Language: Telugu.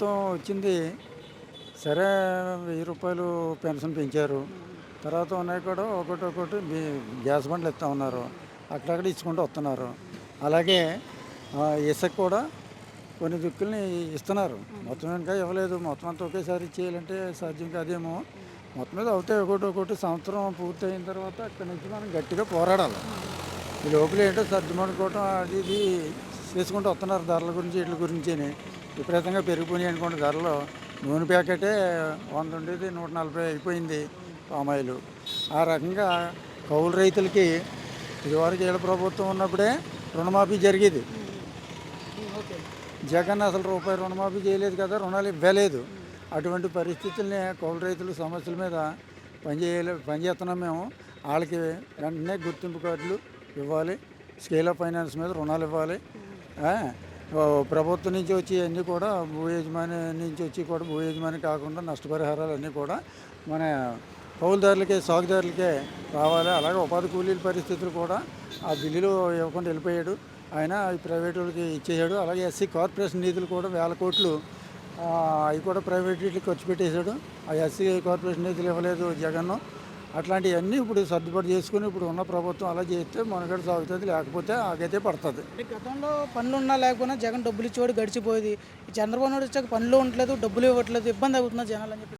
ప్రభుత్వం వచ్చింది సరే. రూ. 1000 పెన్షన్ పెంచారు. తర్వాత ఉన్నాయి కూడా ఒకటి గ్యాస్ బండ్లు ఇస్తా ఉన్నారు. అక్కడక్కడ ఇచ్చుకుంటూ వస్తున్నారు. అలాగే ఇసుక కూడా కొన్ని దిక్కుల్ని ఇస్తున్నారు. మొత్తం ఇంకా ఇవ్వలేదు. మొత్తం అంతా ఒకేసారి ఇచ్చేయాలంటే సాధ్యం కాదేమో. మొత్తం మీద అవుతాయి ఒకటి సంవత్సరం పూర్తయిన తర్వాత అక్కడి నుంచి మనం గట్టిగా పోరాడాలి. ఈ లోపల ఏంటో సర్దుమనుకోవటం అది ఇది చేసుకుంటూ వస్తున్నారు. ధరల గురించి వీటి గురించిని విపరీతంగా పెరిగిపోయినాయి అనుకోండి ధరలు. నూనె ప్యాకెటే 100 ఉండేది 140 అయిపోయింది పామాయిలు. ఆ రకంగా కౌలు రైతులకి ఇదివరకు వీళ్ళ ప్రభుత్వం ఉన్నప్పుడే రుణమాఫీ జరిగేది. ఓకే. జగన్ అసలు రూపాయి రుణమాఫీ చేయలేదు కదా, రుణాలు ఇవ్వలేదు. అటువంటి పరిస్థితుల్ని కౌలు రైతుల సమస్యల మీద పనిచేస్తున్నాం మేము. వాళ్ళకి వెంటనే గుర్తింపు కార్డులు ఇవ్వాలి, స్కేల్ ఆఫ్ ఫైనాన్స్ మీద రుణాలు ఇవ్వాలి. ఆ, ప్రభుత్వం నుంచి వచ్చి అన్నీ కూడా భూ యజమాని నుంచి వచ్చి కూడా భూ యజమాని కాకుండా నష్టపరిహారాలు అన్నీ కూడా మన కౌలుదారులకే సాగుదారులకే రావాలి. అలాగే ఉపాధి కూలీల పరిస్థితులు కూడా ఆ బిల్లులు ఇవ్వకుండా వెళ్ళిపోయాడు ఆయన, అవి ప్రైవేట్ వాళ్ళకి ఇచ్చేసాడు. అలాగే ఎస్సీ కార్పొరేషన్ నిధులు కూడా 1000 కోట్లు అవి కూడా ప్రైవేట్ వీటికి ఖర్చు పెట్టేశాడు. ఆ ఎస్సీ కార్పొరేషన్ నిధులు ఇవ్వలేదు జగన్. అట్లాంటివన్నీ ఇప్పుడు సర్దుబాటు చేసుకుని ఇప్పుడు ఉన్న ప్రభుత్వం అలా చేస్తే మనగడ సాగుతుంది, లేకపోతే ఆగైతే పడుతుంది. అంటే గతంలో పనులు ఉన్నా లేకపోయినా జగన్ డబ్బులు ఇచ్చేవాడు, గడిచిపోయేది. ఈ చంద్రబాబు నాయుడు వచ్చాక పనులు ఉండట్లేదు, డబ్బులు ఇవ్వట్లేదు, ఇబ్బంది అవుతుంది జనాలు అని చెప్పి